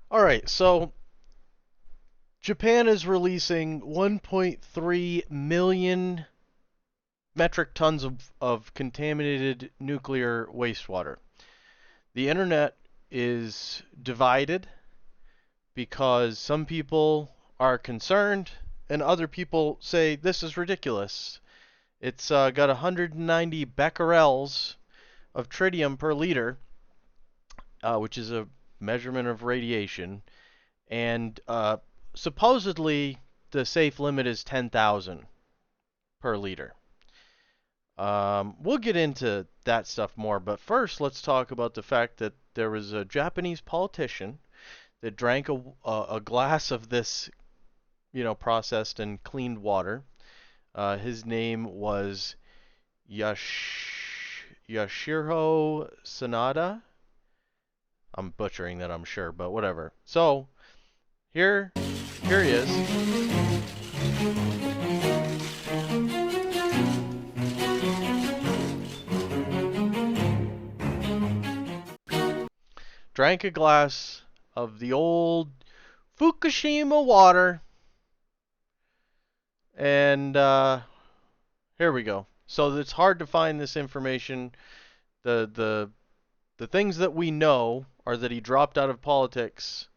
All right, so Japan is releasing 1.3 million metric tons of contaminated nuclear wastewater. The internet is divided because some people are concerned and other people say this is ridiculous. It's got 190 becquerels of tritium per liter, which is a measurement of radiation, and supposedly the safe limit is 10,000 per liter. We'll get into that stuff more, but first let's talk about the fact that there was a Japanese politician that drank a glass of this, processed and cleaned water. His name was Yashiro Sanada. I'm butchering that, I'm sure, but whatever. So here, here he is. Drank a glass of the old Fukishima water, and here we go. So it's hard to find this information. The the the things that we know are that he dropped out of politics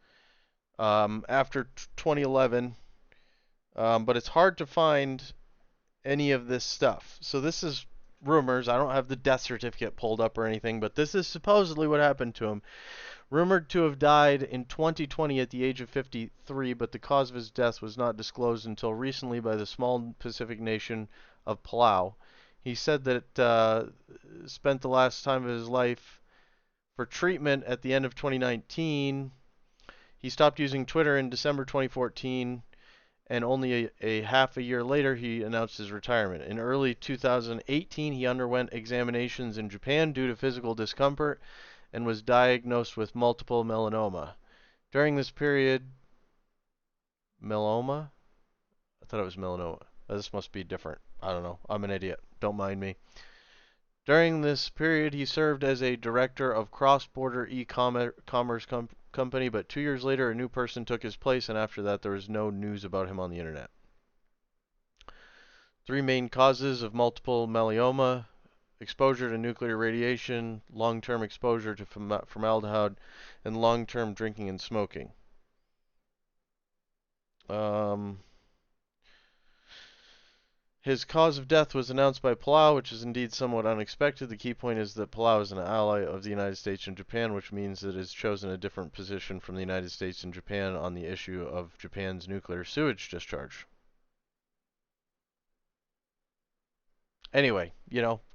after 2011, but it's hard to find any of this stuff. So this is rumors. I don't have the death certificate pulled up or anything, but this is supposedly what happened to him. Rumored to have died in 2020 at the age of 53, but the cause of his death was not disclosed until recently by the small Pacific nation of Palau. He said that spent the last time of his life for treatment at the end of 2019. He stopped using Twitter in December 2014, and only a half a year later he announced his retirement. In early 2018, he underwent examinations in Japan due to physical discomfort and was diagnosed with multiple melanoma. During this period, melanoma? I thought it was melanoma. This must be different. I don't know. I'm an idiot. Don't mind me. During this period, he served as a director of cross-border e-commerce company, but 2 years later, a new person took his place, and after that, there was no news about him on the internet. Three main causes of multiple myeloma: exposure to nuclear radiation, long-term exposure to formaldehyde, and long-term drinking and smoking. Um, His cause of death was announced by Palau, which is indeed somewhat unexpected. The key point is that Palau is an ally of the United States and Japan, which means that it has chosen a different position from the United States and Japan on the issue of Japan's nuclear sewage discharge. Anyway,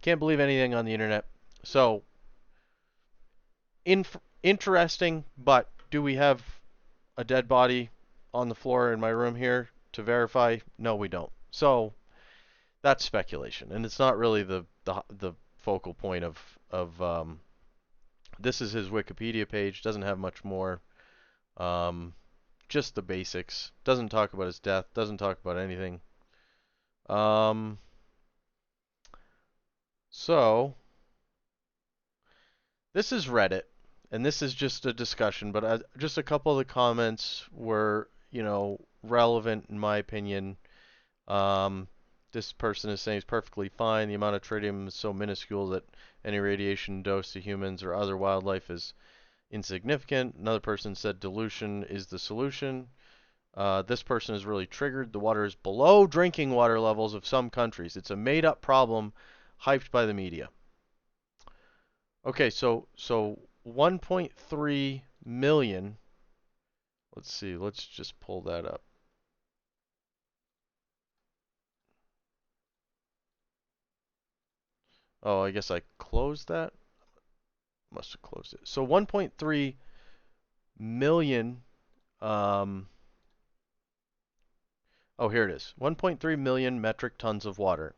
can't believe anything on the internet. So, interesting, but do we have a dead body on the floor in my room here to verify? No, we don't. So, that's speculation, and it's not really the focal point of this is his Wikipedia page. Doesn't have much more. Um, just the basics. Doesn't talk about his death. Doesn't talk about anything. Um, so this is Reddit, and this is just a discussion, but just a couple of the comments were, relevant in my opinion. Um, this person is saying it's perfectly fine. The amount of tritium is so minuscule that any radiation dose to humans or other wildlife is insignificant. Another person said dilution is the solution. This person is really triggered. The water is below drinking water levels of some countries. It's a made-up problem hyped by the media. Okay, so 1.3 million. Let's see. Let's just pull that up. Oh, I guess I closed that. Must have closed it. So 1.3 million. Um, oh, here it is. 1.3 million metric tons of water.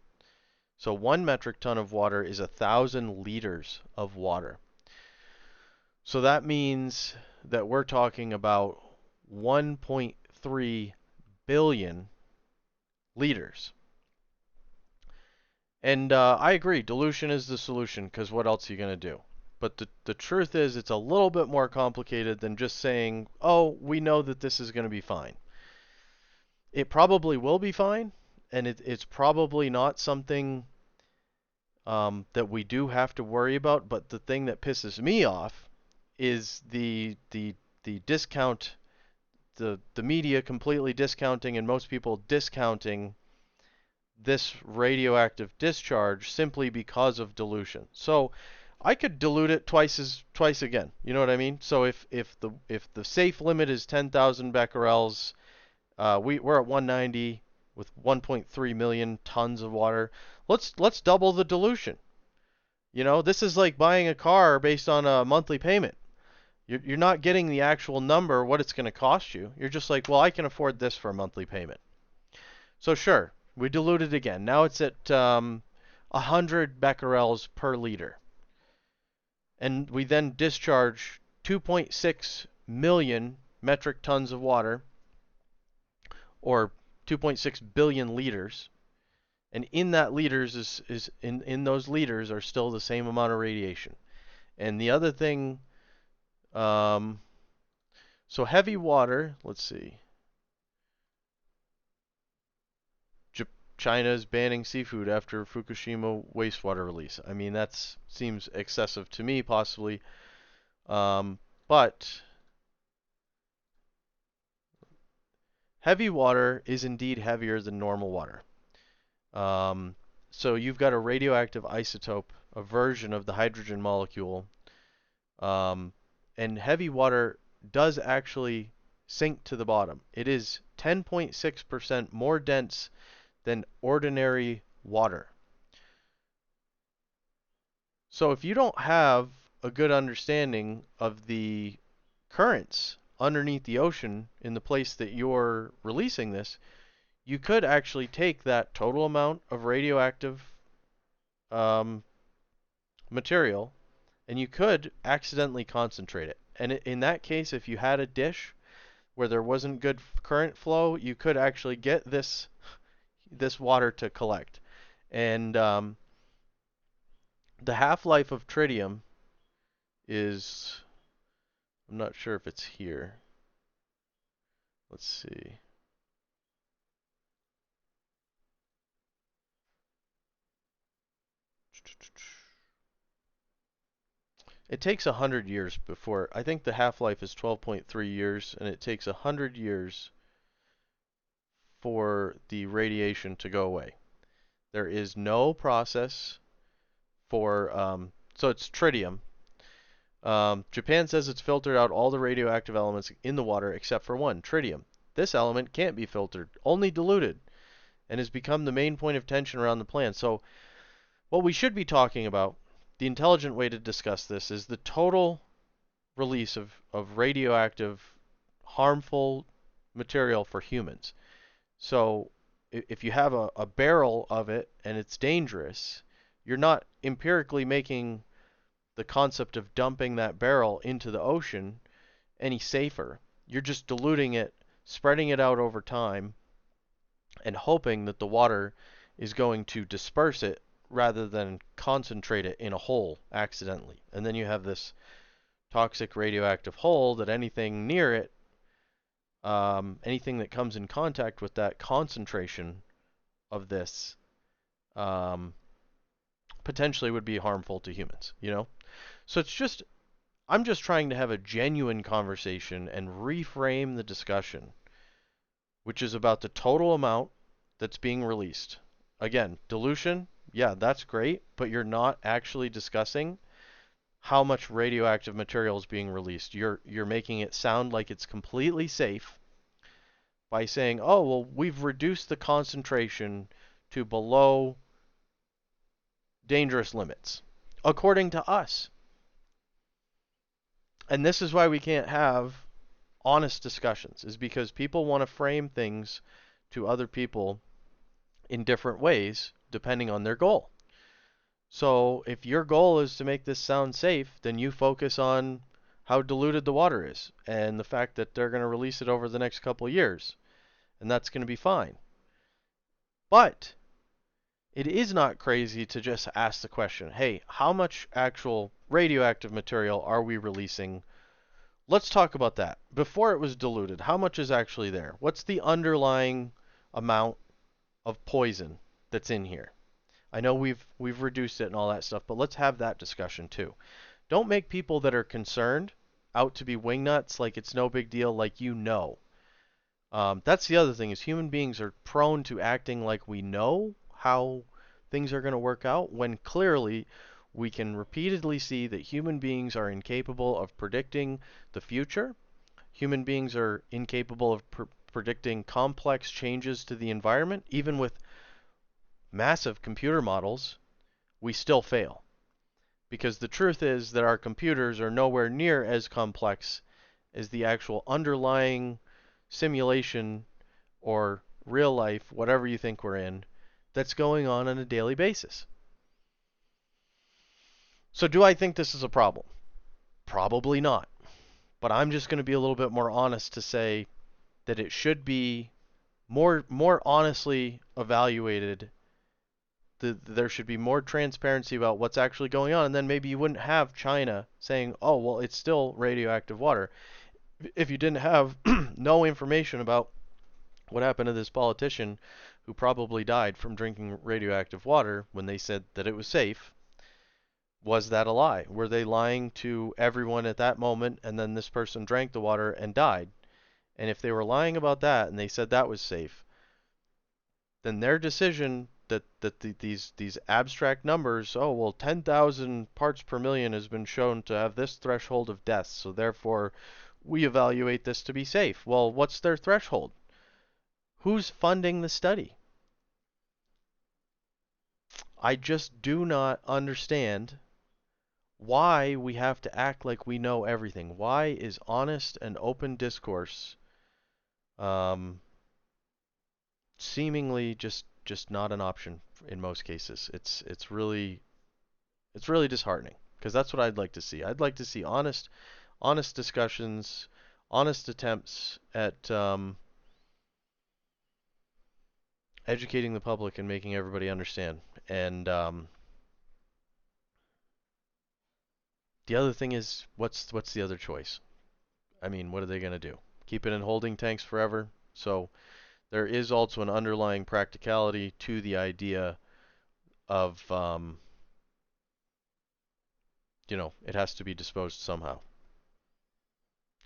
So 1 metric ton of water is 1,000 liters of water. So that means that we're talking about 1.3 billion liters. And I agree, dilution is the solution, because what else are you going to do? But the truth is, it's a little bit more complicated than just saying, oh, we know that this is going to be fine. It probably will be fine, and it's probably not something that we do have to worry about. But the thing that pisses me off is the discount, the media completely discounting and most people discounting this radioactive discharge simply because of dilution. So I could dilute it twice again. You know what I mean? So if the safe limit is 10,000 becquerels, we're at 190 with 1.3 million tons of water. Let's double the dilution. You know, this is like buying a car based on a monthly payment. You're not getting the actual number, what it's going to cost you. You're just like, well, I can afford this for a monthly payment. So sure, we dilute it again. Now it's at 100 becquerels per liter. And we then discharge 2.6 million metric tons of water, or 2.6 billion liters. And in that liters is in those liters are still the same amount of radiation. And the other thing, so heavy water, let's see. China is banning seafood after Fukushima wastewater release. I mean, that seems excessive to me, possibly. But heavy water is indeed heavier than normal water. So you've got a radioactive isotope, a version of the hydrogen molecule. And heavy water does actually sink to the bottom. It is 10.6% more dense than ordinary water. So if you don't have a good understanding of the currents underneath the ocean in the place that you're releasing this, you could actually take that total amount of radioactive material and you could accidentally concentrate it. And in that case, if you had a dish where there wasn't good current flow, you could actually get this water to collect. And the half-life of tritium is, I'm not sure if it's here. Let's see. It takes 100 years before, I think the half-life is 12.3 years, and it takes 100 years for the radiation to go away. There is no process for, so it's tritium. Japan says it's filtered out all the radioactive elements in the water except for one, tritium. This element can't be filtered, only diluted, and has become the main point of tension around the plan. So what we should be talking about, the intelligent way to discuss this, is the total release of radioactive, harmful material for humans. So if you have a barrel of it and it's dangerous, you're not empirically making the concept of dumping that barrel into the ocean any safer. You're just diluting it, spreading it out over time, and hoping that the water is going to disperse it rather than concentrate it in a hole accidentally. And then you have this toxic radioactive hole that anything near it, anything that comes in contact with that concentration of this, potentially would be harmful to humans, you know? So it's just, I'm just trying to have a genuine conversation and reframe the discussion, which is about the total amount that's being released. Again, dilution, yeah, that's great, but you're not actually discussing how much radioactive material is being released. You're making it sound like it's completely safe by saying, oh, well, we've reduced the concentration to below dangerous limits, according to us. And this is why we can't have honest discussions, is because people want to frame things to other people in different ways depending on their goal. So if your goal is to make this sound safe, then you focus on how diluted the water is and the fact that they're going to release it over the next couple of years, and that's going to be fine. But it is not crazy to just ask the question, hey, how much actual radioactive material are we releasing? Let's talk about that. Before it was diluted, how much is actually there? What's the underlying amount of poison that's in here? I know we've reduced it and all that stuff, but let's have that discussion too. Don't make people that are concerned out to be wingnuts like it's no big deal, like you know. That's the other thing is human beings are prone to acting like we know how things are going to work out when clearly we can repeatedly see that human beings are incapable of predicting the future. Human beings are incapable of predicting complex changes to the environment. Even with massive computer models, we still fail. Because the truth is that our computers are nowhere near as complex as the actual underlying simulation or real life, whatever you think we're in, that's going on a daily basis. So, do I think this is a problem? Probably not. But I'm just going to be a little bit more honest to say that it should be more honestly evaluated. There should be more transparency about what's actually going on, and then maybe you wouldn't have China saying, "Oh, well, it's still radioactive water." If you didn't have no information about what happened to this politician who probably died from drinking radioactive water when they said that it was safe, was that a lie? Were they lying to everyone at that moment and then this person drank the water and died? And if they were lying about that and they said that was safe, then their decision these abstract numbers, oh well, 10,000 parts per million has been shown to have this threshold of death, so therefore we evaluate this to be safe. Well, what's their threshold? Who's funding the study? I just do not understand why we have to act like we know everything. Why is honest and open discourse um, seemingly just not an option in most cases? It's really disheartening because that's what I'd like to see. I'd like to see honest discussions, honest attempts at educating the public and making everybody understand. And the other thing is, what's the other choice? I mean, what are they going to do? Keep it in holding tanks forever? So there is also an underlying practicality to the idea of, it has to be disposed somehow.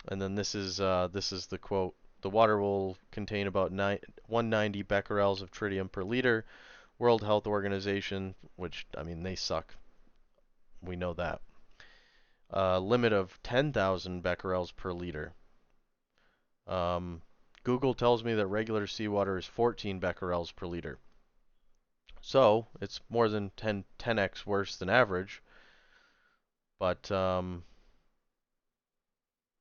And then this is the quote: the water will contain about 190 becquerels of tritium per liter. World Health Organization, which I mean they suck, we know that. Limit of 10,000 becquerels per liter. Um, Google tells me that regular seawater is 14 becquerels per liter. So it's more than 10x worse than average, but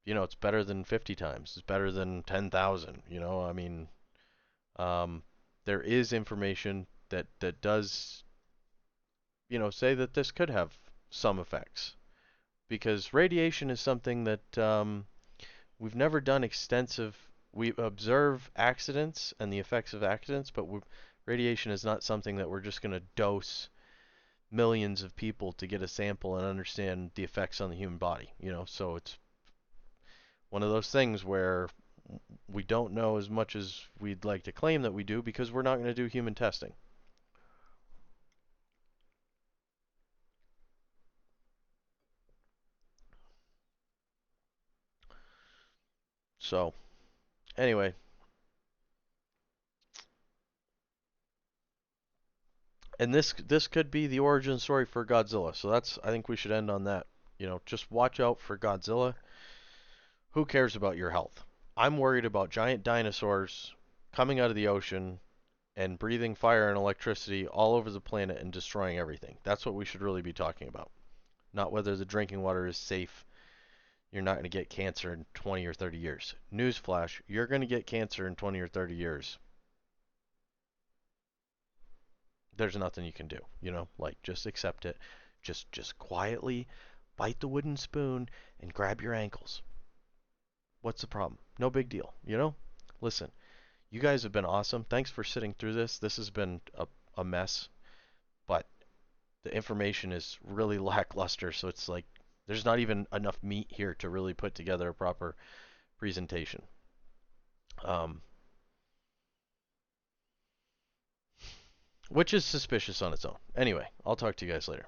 it's better than 50 times. It's better than 10,000. I mean, um, there is information that does, say that this could have some effects because radiation is something that we've never done extensive. We observe accidents and the effects of accidents, but radiation is not something that we're just going to dose millions of people to get a sample and understand the effects on the human body. So it's one of those things where we don't know as much as we'd like to claim that we do because we're not going to do human testing. So, anyway, and this could be the origin story for Godzilla. So I think we should end on that. Just watch out for Godzilla. Who cares about your health? I'm worried about giant dinosaurs coming out of the ocean and breathing fire and electricity all over the planet and destroying everything. That's what we should really be talking about. Not whether the drinking water is safe. You're not going to get cancer in 20 or 30 years. Newsflash, you're going to get cancer in 20 or 30 years. There's nothing you can do, like just accept it. Just quietly bite the wooden spoon and grab your ankles. What's the problem? No big deal. Listen, you guys have been awesome. Thanks for sitting through this. This has been a mess. the information is really lackluster, so it's like there's not even enough meat here to really put together a proper presentation. Um, which is suspicious on its own. Anyway, I'll talk to you guys later.